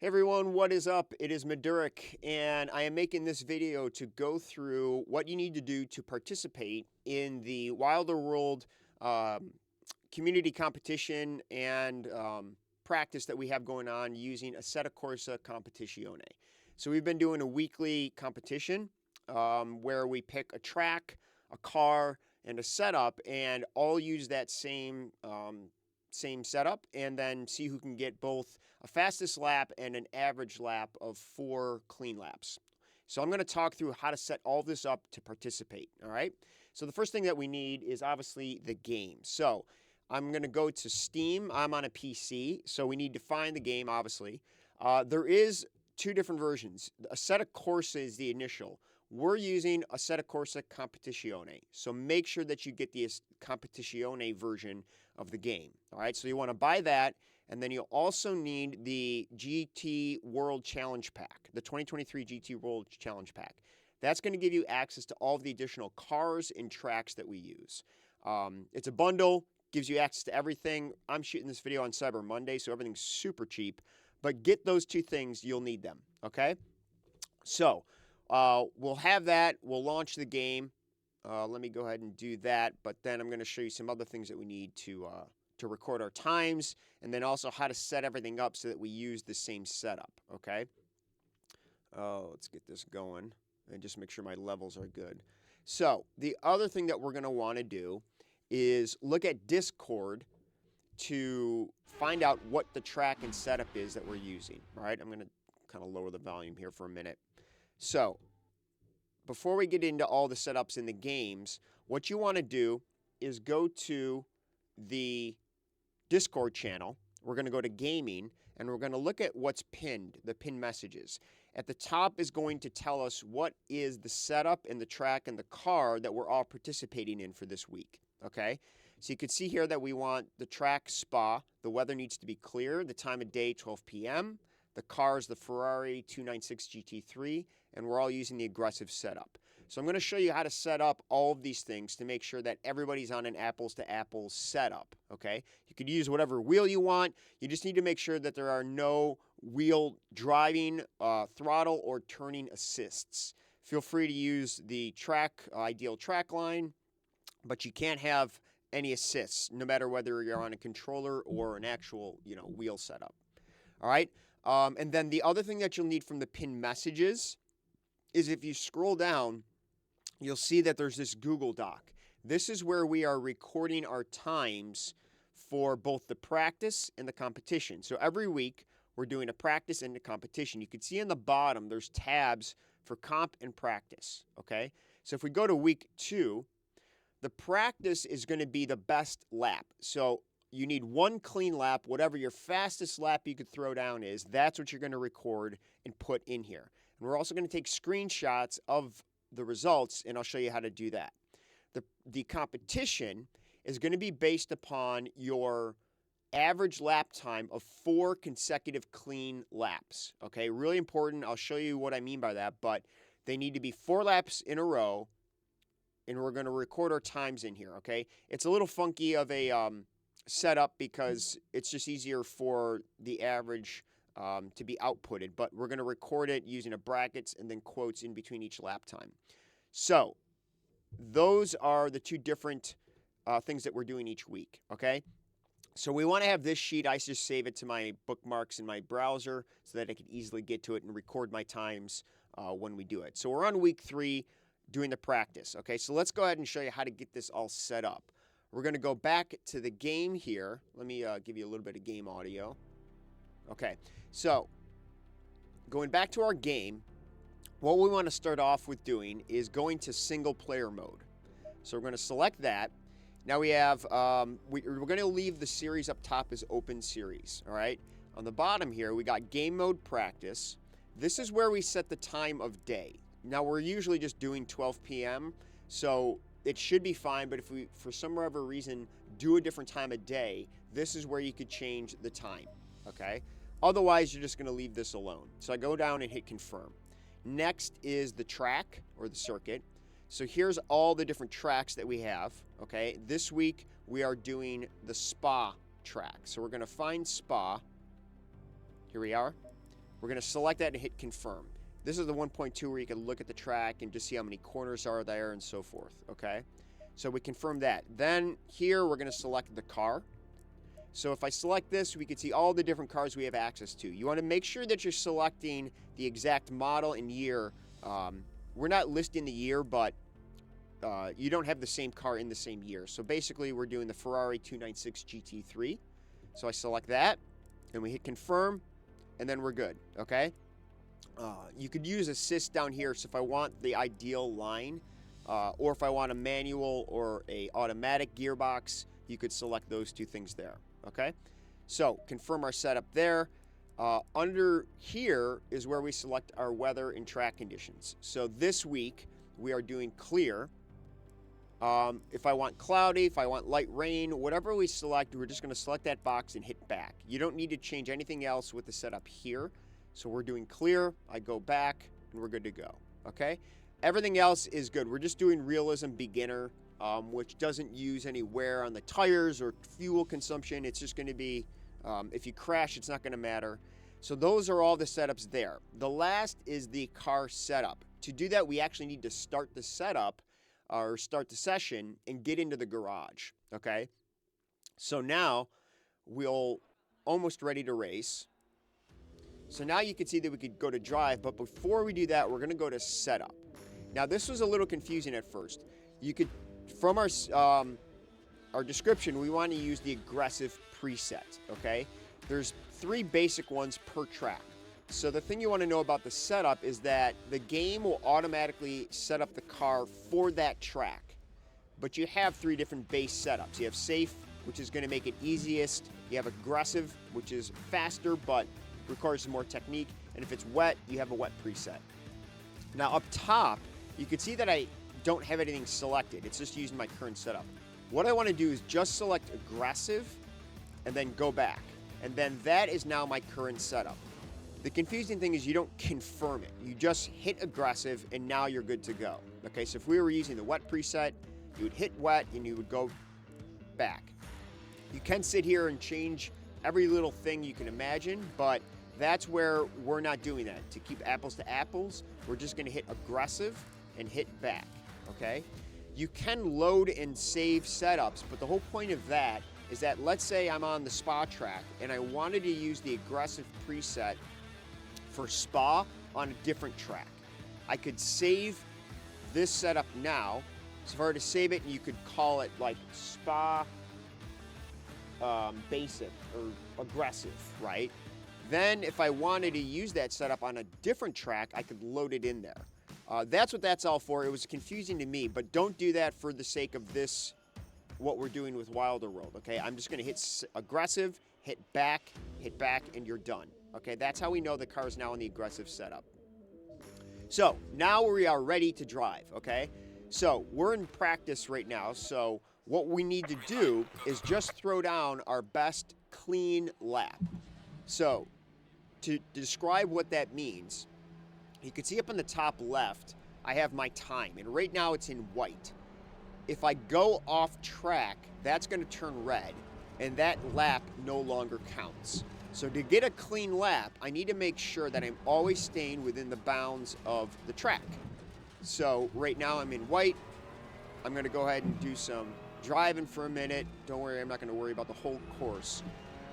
Hey everyone, what is up? It is Madurik, and I am making this video to go through what you need to do to participate in the Wilder World community competition and practice that we have going on using Assetto Corsa Competizione. So we've been doing a weekly competition where we pick a track, a car, and a setup, and all use that same setup, and then see who can get both a fastest lap and an average lap of 4 clean laps. So I'm going to talk through how to set all this up to participate, all right? So the first thing that we need is obviously the game. So I'm going to go to Steam. I'm on a PC, so we need to find the game, obviously. There is 2 different versions. Assetto Corsa is the initial. We're using Assetto Corsa Competizione, so make sure that you get the Competizione version of the game. All right, so you want to buy that, and then you'll also need the GT World Challenge Pack, the 2023 GT World Challenge Pack. That's going to give you access to all of the additional cars and tracks that we use. It's a bundle, gives you access to everything. I'm shooting this video on Cyber Monday, so everything's super cheap. But get those 2 things, you'll need them, okay? So we'll have that. We'll launch the game. Let me go ahead and do that. But then I'm going to show you some other things that we need to record our times, and then also how to set everything up so that we use the same setup, okay? Let's get this going and just make sure my levels are good. So the other thing that we're going to want to do is look at Discord to find out what the track and setup is that we're using. All right, I'm going to kind of lower the volume here for a minute. So before we get into all the setups in the games, what you want to do is go to the Discord channel. We're going to go to gaming, and we're going to look at what's pinned, the pinned messages. At the top is going to tell us what is the setup and the track and the car that we're all participating in for this week, okay? So you can see here that we want the track Spa. The weather needs to be clear. The time of day, 12 p.m. The car is the Ferrari 296 GT3, and we're all using the aggressive setup. So I'm going to show you how to set up all of these things to make sure that everybody's on an apples-to-apples setup, okay? You could use whatever wheel you want. You just need to make sure that there are no wheel driving, throttle, or turning assists. Feel free to use the ideal track line, but you can't have any assists, no matter whether you're on a controller or an actual, wheel setup. All right? And then the other thing that you'll need from the pinned messages is if you scroll down, you'll see that there's this Google Doc. This is where we are recording our times for both the practice and the competition. So every week, we're doing a practice and a competition. You can see in the bottom, there's tabs for comp and practice, okay? So if we go to week 2, the practice is going to be the best lap. So you need 1 clean lap, whatever your fastest lap you could throw down is, that's what you're going to record and put in here. And we're also going to take screenshots of the results, and I'll show you how to do that. The competition is going to be based upon your average lap time of 4 consecutive clean laps, okay? Really important. I'll show you what I mean by that, but they need to be 4 laps in a row, and we're going to record our times in here, okay? It's a little funky of a setup because it's just easier for the average to be outputted, but we're going to record it using a brackets and then quotes in between each lap time. So those are the 2 different things that we're doing each week, okay? So we want to have this sheet. I just save it to my bookmarks in my browser so that I can easily get to it and record my times when we do it. So we're on week 3 doing the practice, okay? So let's go ahead and show you how to get this all set up. We're going to go back to the game here. Let me give you a little bit of game audio. Okay, so going back to our game, what we want to start off with doing is going to single player mode. So we're going to select that. Now we have, we're going to leave the series up top as open series, all right? On the bottom here, we got game mode practice. This is where we set the time of day. Now we're usually just doing 12 p.m., so it should be fine, but if we, for some other reason, do a different time of day, this is where you could change the time, okay? Otherwise, you're just going to leave this alone. So I go down and hit confirm. Next is the track or the circuit. So here's all the different tracks that we have, okay? This week, we are doing the Spa track. So we're going to find Spa. Here we are. We're going to select that and hit confirm. This is the 1.2 where you can look at the track and just see how many corners are there and so forth, okay? So we confirm that. Then here we're going to select the car. So if I select this, we can see all the different cars we have access to. You want to make sure that you're selecting the exact model and year. We're not listing the year, but you don't have the same car in the same year. So basically, we're doing the Ferrari 296 GT3. So I select that, and we hit confirm, and then we're good, okay? You could use assist down here, so if I want the ideal line, or if I want a manual or a automatic gearbox, you could select those two things there, okay? So confirm our setup there. Under here is where we select our weather and track conditions. So this week, we are doing clear. If I want cloudy, if I want light rain, whatever we select, we're just going to select that box and hit back. You don't need to change anything else with the setup here. So we're doing clear, I go back, and we're good to go, okay? Everything else is good. We're just doing realism beginner, which doesn't use any wear on the tires or fuel consumption. It's just going to be, if you crash, it's not going to matter. So those are all the setups there. The last is the car setup. To do that, we actually need to start the setup or start the session and get into the garage, okay? So now we'll almost ready to race. So now you can see that we could go to drive, but before we do that, we're going to go to setup. Now this was a little confusing at first. You could, from our description, we want to use the aggressive preset, okay? There's 3 basic ones per track. So the thing you want to know about the setup is that the game will automatically set up the car for that track. But you have 3 different base setups. You have safe, which is going to make it easiest. You have aggressive, which is faster but requires some more technique. And if it's wet, you have a wet preset. Now up top, you can see that I don't have anything selected. It's just using my current setup. What I want to do is just select aggressive and then go back. And then that is now my current setup. The confusing thing is you don't confirm it. You just hit aggressive and now you're good to go. Okay, so if we were using the wet preset, you would hit wet and you would go back. You can sit here and change every little thing you can imagine, but that's where we're not doing that. To keep apples to apples, we're just going to hit aggressive and hit back, okay? You can load and save setups, but the whole point of that is that let's say I'm on the Spa track and I wanted to use the aggressive preset for Spa on a different track. I could save this setup now. So if I were to save it, you could call it like Spa basic or aggressive, right? Then if I wanted to use that setup on a different track, I could load it in there. That's what that's all for. It was confusing to me, but don't do that for the sake of this, what we're doing with Wilder World, okay? I'm just gonna hit aggressive, hit back, and you're done. Okay, that's how we know the car is now in the aggressive setup. So now we are ready to drive, okay? So we're in practice right now, so what we need to do is just throw down our best clean lap. So to describe what that means, you can see up on the top left, I have my time, and right now it's in white. If I go off track, that's gonna turn red, and that lap no longer counts. So to get a clean lap, I need to make sure that I'm always staying within the bounds of the track. So right now I'm in white. I'm gonna go ahead and do some driving for a minute. Don't worry, I'm not gonna worry about the whole course.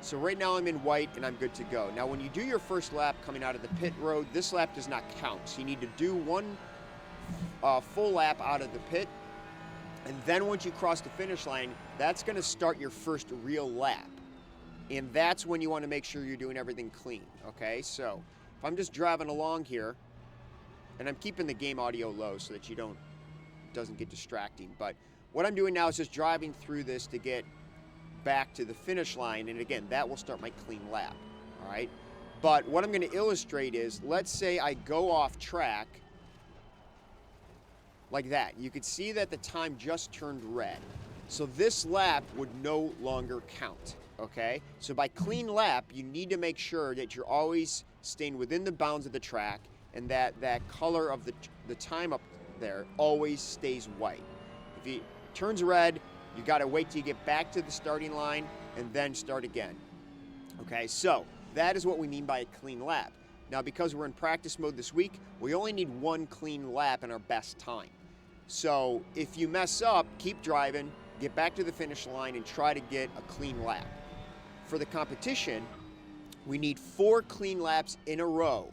So right now I'm in white and I'm good to go. Now when you do your first lap coming out of the pit road, this lap does not count. So you need to do one full lap out of the pit. And then once you cross the finish line, that's gonna start your first real lap. And that's when you want to make sure you're doing everything clean, okay? So if I'm just driving along here, and I'm keeping the game audio low so that doesn't get distracting, but what I'm doing now is just driving through this to get back to the finish line, and again, that will start my clean lap, all right? But what I'm going to illustrate is, let's say I go off track like that. You could see that the time just turned red. So this lap would no longer count. Okay, so by clean lap, you need to make sure that you're always staying within the bounds of the track and that color of the time up there always stays white. If it turns red, you got to wait till you get back to the starting line and then start again. Okay, so that is what we mean by a clean lap. Now, because we're in practice mode this week, we only need 1 clean lap in our best time. So if you mess up, keep driving, get back to the finish line, and try to get a clean lap. For the competition, we need 4 clean laps in a row,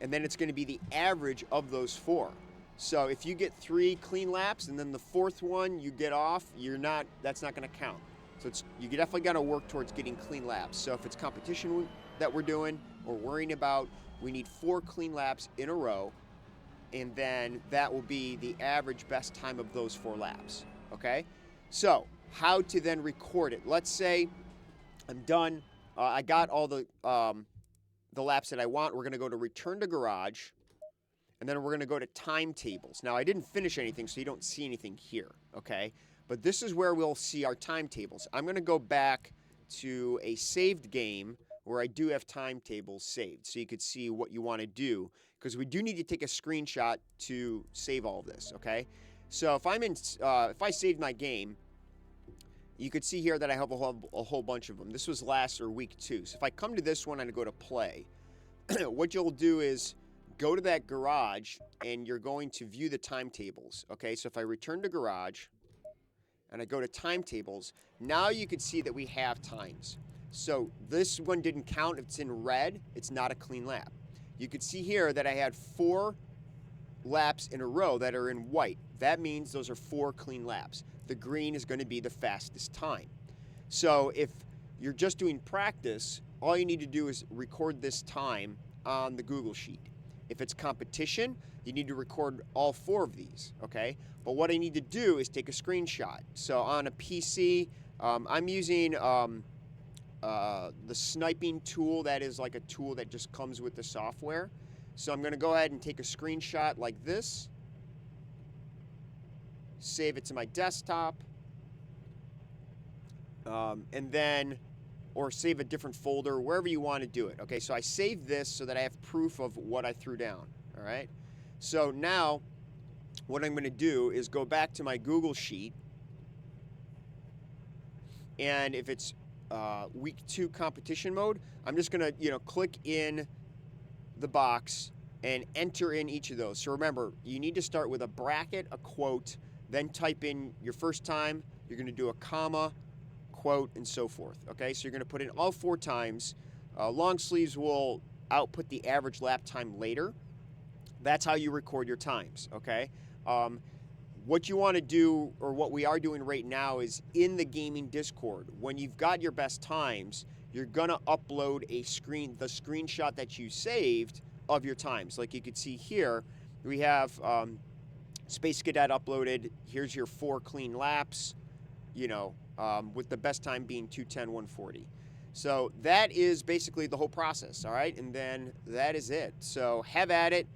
and then it's going to be the average of those 4. So if you get 3 clean laps and then the 4th one you get off, that's not going to count. So you definitely got to work towards getting clean laps. So if it's competition that we're doing or worrying about, we need 4 clean laps in a row, and then that will be the average best time of those 4 laps. Okay? So how to then record it? Let's say I'm done. I got all the laps that I want. We're going to go to return to garage, and then we're going to go to timetables. Now, I didn't finish anything, so you don't see anything here, okay? But this is where we'll see our timetables. I'm going to go back to a saved game where I do have timetables saved, so you could see what you want to do, because we do need to take a screenshot to save all of this, okay? So if I saved my game, you could see here that I have a whole bunch of them. This was week 2. So if I come to this one and I go to play, what you'll do is go to that garage and you're going to view the timetables. Okay, so if I return to garage and I go to timetables, now you can see that we have times. So this one didn't count. If it's in red, it's not a clean lap. You can see here that I had 4 laps in a row that are in white. That means those are 4 clean laps. The green is going to be the fastest time. So if you're just doing practice, all you need to do is record this time on the Google Sheet. If it's competition, you need to record all 4 of these, okay? But what I need to do is take a screenshot. So on a PC, I'm using the sniping tool. That is like a tool that just comes with the software. So I'm going to go ahead and take a screenshot like this. Save it to my desktop, and then, or save a different folder, wherever you want to do it. Okay, so I saved this so that I have proof of what I threw down, all right? So now, what I'm going to do is go back to my Google Sheet, and if it's week 2 competition mode, I'm just going to, click in the box and enter in each of those. So remember, you need to start with a bracket, a quote, then type in your first time. You're going to do a comma, quote, and so forth. Okay, so you're going to put in all 4 times. Long sleeves will output the average lap time later. That's how you record your times. Okay. What you want to do, or what we are doing right now, is in the gaming Discord. When you've got your best times, you're going to upload the screenshot that you saved of your times. Like you could see here, we have Space Cadet uploaded. Here's your 4 clean laps, with the best time being 2:10:140. So that is basically the whole process, all right? And then that is it. So have at it.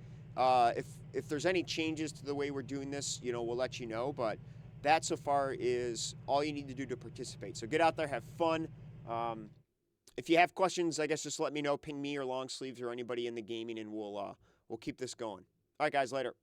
If there's any changes to the way we're doing this, we'll let you know. But that so far is all you need to do to participate. So get out there, have fun. If you have questions, I guess just let me know. Ping me or Long Sleeves or anybody in the gaming, and we'll keep this going. All right, guys, later.